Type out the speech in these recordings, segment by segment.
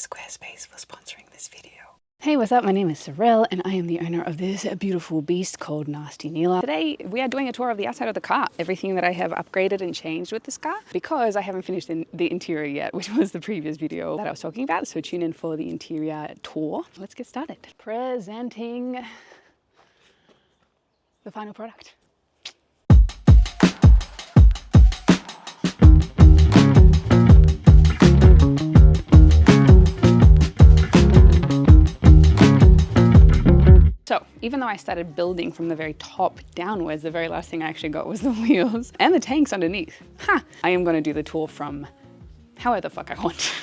Squarespace for sponsoring this video. Hey, what's up? My name is Sorrel and I am the owner of this beautiful beast called Nasty NEILA. Today we are doing a tour of the outside of the car, everything that I have upgraded and changed with this car, because I haven't finished the interior yet, which was the previous video that I was talking about. So tune in for the interior tour. Let's get started. Presenting the final product. So even though I started building from the very top downwards, the very last thing I actually got was the wheels and the tanks underneath. I am going to do the tour from however the fuck I want.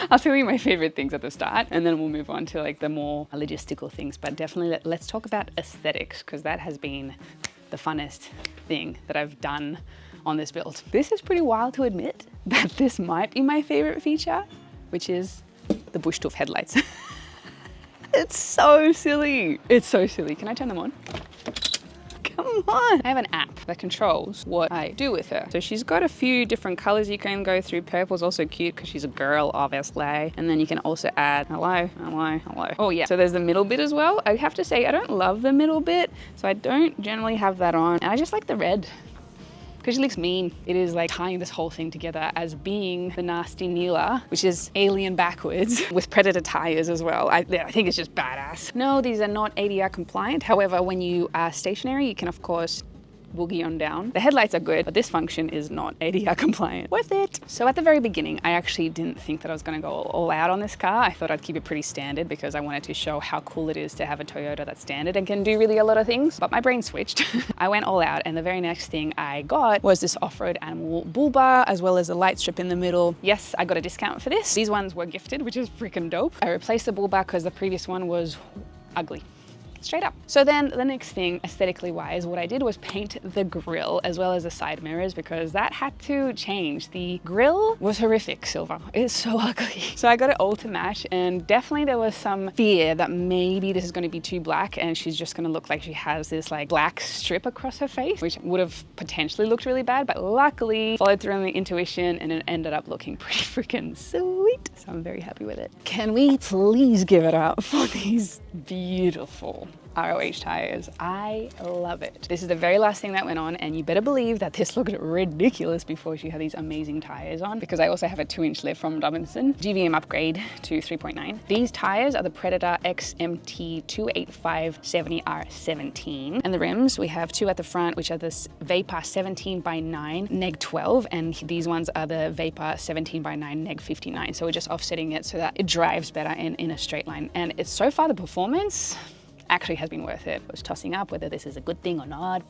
I'll tell you my favorite things at the start and then we'll move on to like the more logistical things. But definitely let's talk about aesthetics, because that has been the funnest thing that I've done on this build. This is pretty wild to admit that this might be my favorite feature, which is the bush tooth headlights. It's so silly. It's so silly. Can I turn them on? Come on. I have an app that controls what I do with her. So she's got a few different colors you can go through. Purple's also cute because she's a girl, obviously. And then you can also add, hello. Oh yeah. So there's the middle bit as well. I have to say, I don't love the middle bit, so I don't generally have that on. And I just like the red, because she looks mean. It is like tying this whole thing together as being the Nasty NEILA, which is alien backwards with Predator Tyres as well. I think it's just badass. No, these are not ADR compliant. However, when you are stationary, you can of course boogie on down. The headlights are good, but this function is not ADR compliant. Worth it. So at the very beginning, I actually didn't think that I was gonna go all out on this car. I thought I'd keep it pretty standard because I wanted to show how cool it is to have a Toyota that's standard and can do really a lot of things, but my brain switched. I went all out, and the very next thing I got was this off-road animal bull bar, as well as a light strip in the middle. Yes, I got a discount for this. These ones were gifted, which is freaking dope. I replaced the bull bar because the previous one was ugly. Straight up. So then the next thing, aesthetically wise, what I did was paint the grille as well as the side mirrors, because that had to change. The grille was horrific silver. It's so ugly. So I got it all to match, and definitely there was some fear that maybe this is going to be too black and she's just going to look like she has this like black strip across her face, which would have potentially looked really bad, but luckily followed through on the intuition and it ended up looking pretty freaking sweet. So I'm very happy with it. Can we please give it up for these beautiful ROH tires? I love it. This is the very last thing that went on, and you better believe that this looked ridiculous before she had these amazing tires on, because I also have a 2-inch lift from Robinson, GVM upgrade to 3.9. These tires are the Predator XMT 285/70R17, and the rims, we have two at the front, which are this Vapor 17/9 neg 12, and these ones are the Vapor 17/9 neg 59. So we're just offsetting it so that it drives better in a straight line. And it's so far the performance actually has been worth it. I was tossing up whether this is a good thing or not.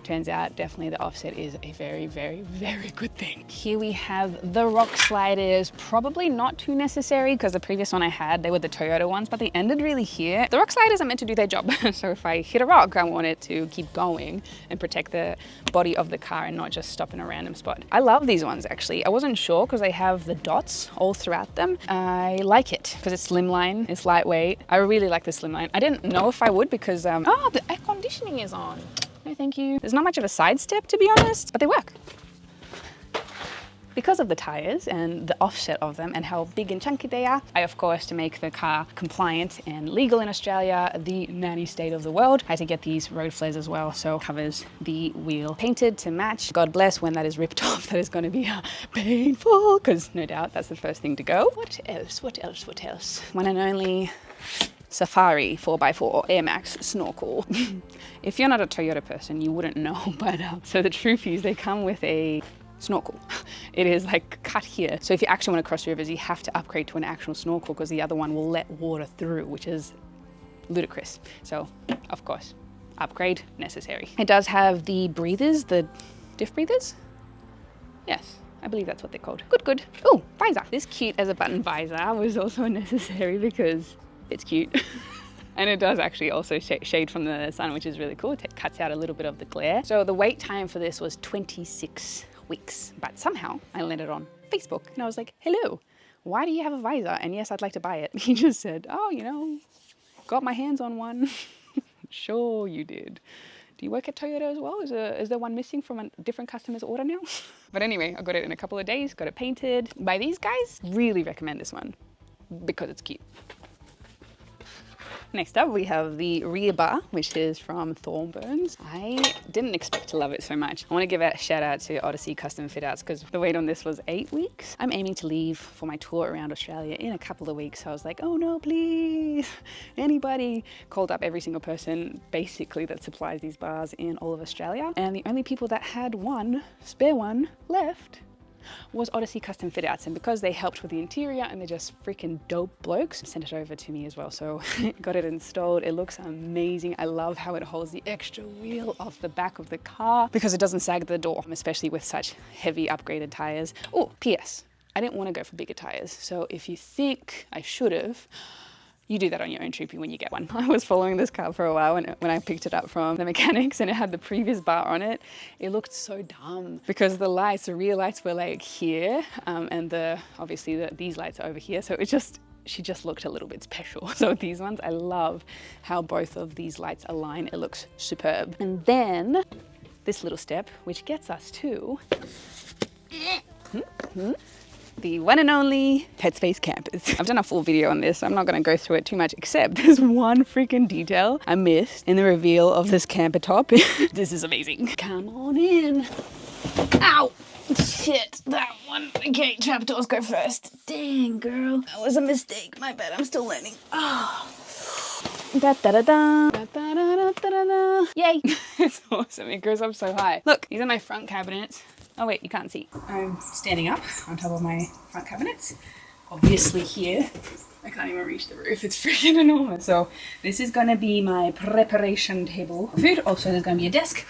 Turns out definitely the offset is a very, very, very good thing. Here we have the rock sliders. Probably not too necessary because the previous one I had, they were the Toyota ones, but they ended really here. The rock sliders are meant to do their job. So if I hit a rock, I want it to keep going and protect the body of the car and not just stop in a random spot. I love these ones actually. I wasn't sure because they have the dots all throughout them. I like it because it's slimline, it's lightweight. I really like the slimline. I didn't know if I would because, oh, the air conditioning is on. No, thank you. There's not much of a sidestep to be honest, but they work. Because of the tires and the offset of them and how big and chunky they are, I, of course, to make the car compliant and legal in Australia, the nanny state of the world, I had to get these road flares as well. So it covers the wheel painted to match. God bless when that is ripped off, that is going to be painful, because no doubt that's the first thing to go. What else? One and only Safari 4x4 Air Max snorkel. If you're not a Toyota person, you wouldn't know, but so the Troopies, they come with a snorkel. It is like cut here. So if you actually want to cross rivers, you have to upgrade to an actual snorkel because the other one will let water through, which is ludicrous. So of course, upgrade necessary. It does have the breathers, the diff breathers. Yes, I believe that's what they're called. Good. Oh, visor. This cute as a button visor was also necessary because it's cute. And it does actually also shade from the sun, which is really cool. It cuts out a little bit of the glare. So the wait time for this was 26 weeks, but somehow I landed on Facebook and I was like, hello, why do you have a visor? And yes, I'd like to buy it. He just said, oh, you know, got my hands on one. Sure you did. Do you work at Toyota as well? Is there one missing from a different customer's order now? But anyway, I got it in a couple of days, got it painted by these guys. Really recommend this one because it's cute. Next up, we have the rear bar, which is from Thornburns. I didn't expect to love it so much. I want to give a shout out to Odyssey Custom Fit Outs because the wait on this was 8 weeks. I'm aiming to leave for my tour around Australia in a couple of weeks. So I was like, oh no, please. Anybody? Called up every single person basically that supplies these bars in all of Australia. And the only people that had one, spare one, left was Odyssey Custom Fit Outs, and because they helped with the interior and they're just freaking dope blokes, sent it over to me as well. So got it installed. It looks amazing. I love how it holds the extra wheel off the back of the car because it doesn't sag at the door, especially with such heavy upgraded tires. Oh, PS, I didn't want to go for bigger tires. So if you think I should have, you do that on your own, Troopy, when you get one. I was following this car for a while when I picked it up from the mechanics and it had the previous bar on it. It looked so dumb because the rear lights were like here and obviously these lights are over here. So she just looked a little bit special. So these ones, I love how both of these lights align. It looks superb. And then this little step, which gets us to the one and only Headspace campers. I've done a full video on this. I'm not going to go through it too much, except there's one freaking detail I missed in the reveal of this camper top. This is amazing. Come on in. Ow! Shit, that one. Okay, trapdoors go first. Dang, girl. That was a mistake. My bad. I'm still learning. Oh. Da da da da. Da da da da da da. Yay! It's awesome. It goes up so high. Look, these are my front cabinets. Oh wait, you can't see. I'm standing up on top of my front cabinets. Obviously here, I can't even reach the roof. It's freaking enormous. So this is gonna be my preparation table. Food, also there's gonna be a desk.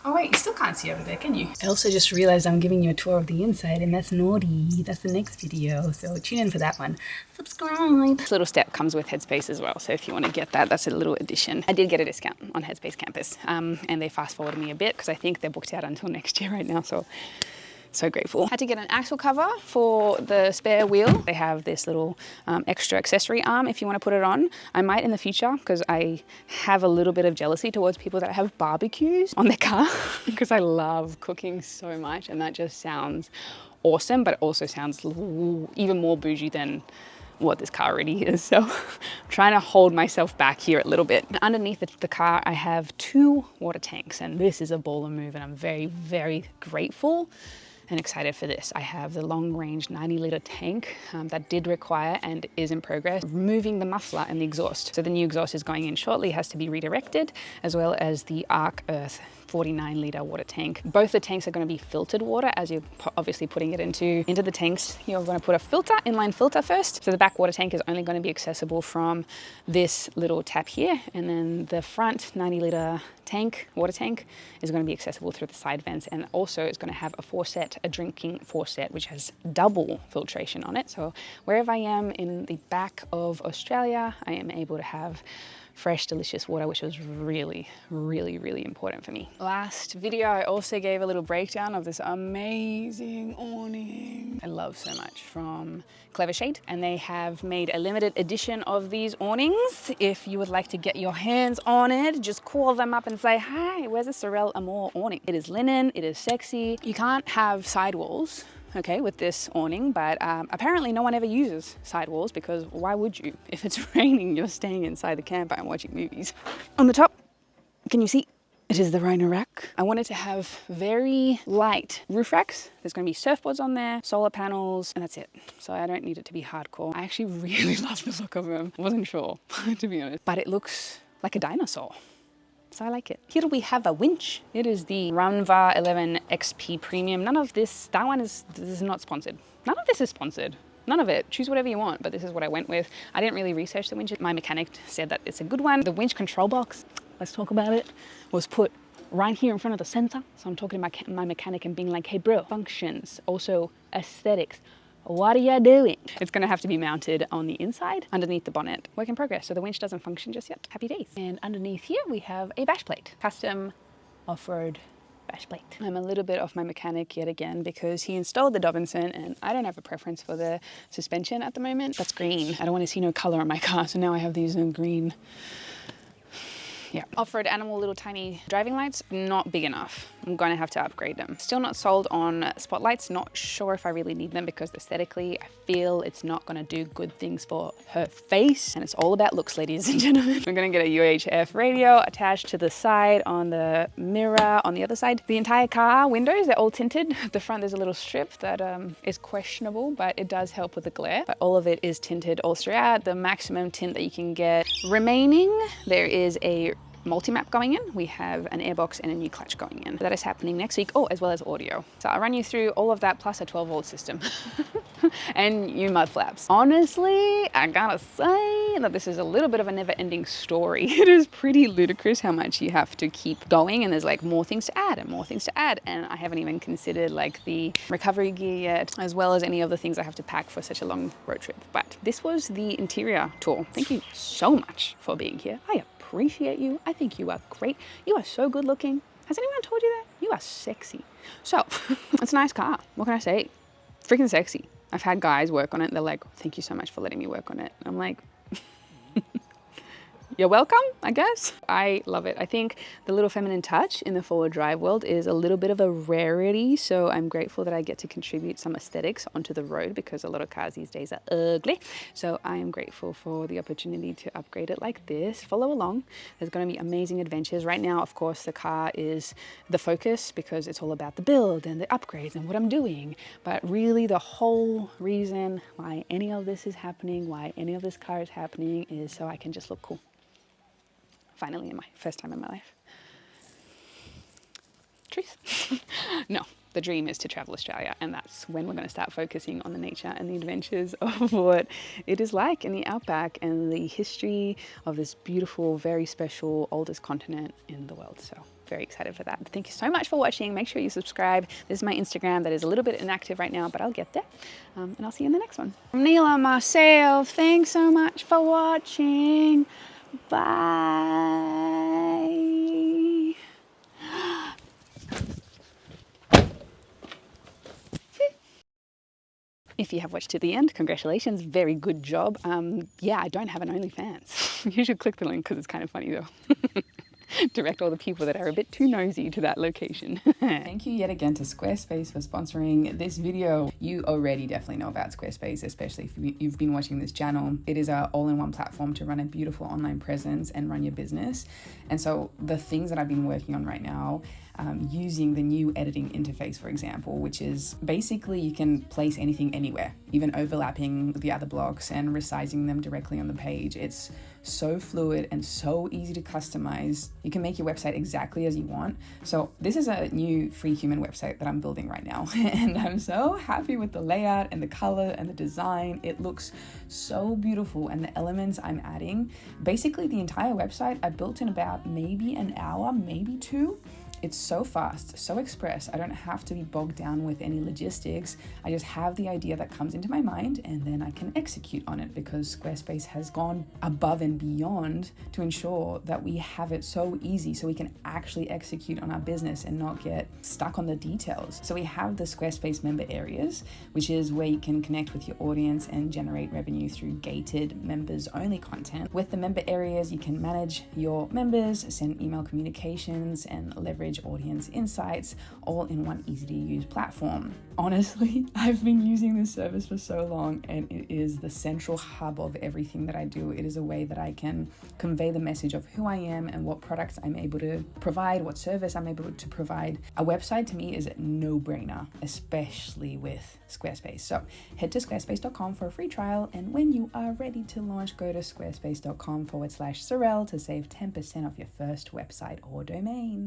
Oh wait, you still can't see over there, can you? I also just realized I'm giving you a tour of the inside and that's naughty. That's the next video, so tune in for that one. Subscribe. This little step comes with Headspace as well, so if you want to get that, that's a little addition. I did get a discount on Headspace Campus and they fast forwarded me a bit because I think they're booked out until next year right now, so grateful. Had to get an axle cover for the spare wheel. They have this little extra accessory arm if you want to put it on. I might in the future because I have a little bit of jealousy towards people that have barbecues on their car because I love cooking so much and that just sounds awesome, but it also sounds even more bougie than what this car already is. So I'm trying to hold myself back here a little bit. Underneath the car, I have 2 water tanks and this is a baller move and I'm very, very grateful and excited for this. I have the long range 90-litre tank that did require and is in progress removing the muffler and the exhaust. So the new exhaust is going in shortly, has to be redirected, as well as the Arc Earth 49-litre water tank. Both the tanks are going to be filtered water. As you're obviously putting it into the tanks, you're going to put a filter, inline filter first. So the back water tank is only going to be accessible from this little tap here, and then the front 90-litre tank, water tank, is going to be accessible through the side vents, and also it's going to have a drinking faucet, which has double filtration on it. So wherever I am in the back of Australia, I am able to have fresh, delicious water, which was really, really, really important for me. Last video, I also gave a little breakdown of this amazing awning I love so much from Clever Shade, and they have made a limited edition of these awnings. If you would like to get your hands on it, just call them up and say, hi, where's a Sorel Amour awning? It is linen, it is sexy. You can't have sidewalls, okay, with this awning, but apparently no one ever uses sidewalls because why would you? If it's raining, you're staying inside the camper and watching movies. On the top, can you see? It is the Rhino rack. I wanted to have very light roof racks. There's going to be surfboards on there, solar panels, and that's it. So I don't need it to be hardcore. I actually really love the look of them. I wasn't sure, to be honest, but it looks like a dinosaur. So I like it. Here we have a winch. It is the Runva 11 XP Premium. None of this, this is not sponsored. None of this is sponsored. None of it. Choose whatever you want, but this is what I went with. I didn't really research the winch. My mechanic said that it's a good one. The winch control box, let's talk about it, was put right here in front of the sensor. So I'm talking to my mechanic and being like, hey bro, functions, also aesthetics. What are you doing? It's gonna have to be mounted on the inside underneath the bonnet. Work in progress, so the winch doesn't function just yet. Happy days. And underneath here we have a bash plate. Custom off-road bash plate. I'm a little bit off my mechanic yet again because he installed the Dobinson and I don't have a preference for the suspension at the moment. That's green. I don't want to see no color on my car, so now I have these green Yeah. Off-road animal little tiny driving lights, not big enough. I'm going to have to upgrade them. Still not sold on spotlights. Not sure if I really need them because aesthetically I feel it's not going to do good things for her face. And it's all about looks, ladies and gentlemen. We're going to get a UHF radio attached to the side on the mirror on the other side. The entire car windows, they're all tinted. At the front there's a little strip that is questionable, but it does help with the glare. But all of it is tinted all throughout. The maximum tint that you can get. Remaining, there is a multi-map going in. We have an airbox and a new clutch going in. That is happening next week. Oh, as well as audio. So I'll run you through all of that plus a 12-volt system and new mud flaps. Honestly, I gotta say that this is a little bit of a never-ending story. It is pretty ludicrous how much you have to keep going, and there's like more things to add and more things to add. And I haven't even considered like the recovery gear yet, as well as any of the things I have to pack for such a long road trip. But this was the interior tour. Thank you so much for being here. I appreciate you. I think you are great. You are so good looking. Has anyone told you that? You are sexy. So it's a nice car. What can I say? Freaking sexy. I've had guys work on it. They're like, thank you so much for letting me work on it. I'm like, you're welcome, I guess. I love it. I think the little feminine touch in the forward drive world is a little bit of a rarity. So I'm grateful that I get to contribute some aesthetics onto the road because a lot of cars these days are ugly. So I am grateful for the opportunity to upgrade it like this. Follow along. There's going to be amazing adventures. Right now, of course, the car is the focus because it's all about the build and the upgrades and what I'm doing. But really the whole reason why any of this is happening, why any of this car is happening is so I can just look cool. Finally, in my first time in my life. Truth. No, the dream is to travel Australia, and that's when we're going to start focusing on the nature and the adventures of what it is like in the outback and the history of this beautiful, very special, oldest continent in the world. So very excited for that. But thank you so much for watching. Make sure you subscribe. This is my Instagram that is a little bit inactive right now, but I'll get there. And I'll see you in the next one. I'm Neila myself. Thanks so much for watching. Bye. If you have watched to the end, congratulations, very good job. Yeah, I don't have an OnlyFans. You should click the link because it's kind of funny though. Direct all the people that are a bit too nosy to that location. Thank you yet again to Squarespace for sponsoring this video. You already definitely know about Squarespace, especially if you've been watching this channel. It is an all-in-one platform to run a beautiful online presence and run your business. And so the things that I've been working on right now, using the new editing interface, for example, which is basically you can place anything anywhere, even overlapping the other blocks and resizing them directly on the page. It's so fluid and so easy to customize. You can make your website exactly as you want. So this is a new free human website that I'm building right now. And I'm so happy with the layout and the color and the design. It looks so beautiful. And the elements I'm adding, basically the entire website I built in about maybe an hour, maybe two. It's so fast, so express. I don't have to be bogged down with any logistics. I just have the idea that comes into my mind and then I can execute on it because Squarespace has gone above and beyond to ensure that we have it so easy so we can actually execute on our business and not get stuck on the details. So we have the Squarespace member areas, which is where you can connect with your audience and generate revenue through gated members only content. With the member areas, you can manage your members, send email communications, and leverage audience insights all in one easy to use platform. Honestly, I've been using this service for so long and it is the central hub of everything that I do. It is a way that I can convey the message of who I am and what products I'm able to provide, what service I'm able to provide. A website to me is a no-brainer, especially with Squarespace. So head to squarespace.com for a free trial, and when you are ready to launch, go to squarespace.com/Sorel to save 10% off your first website or domain.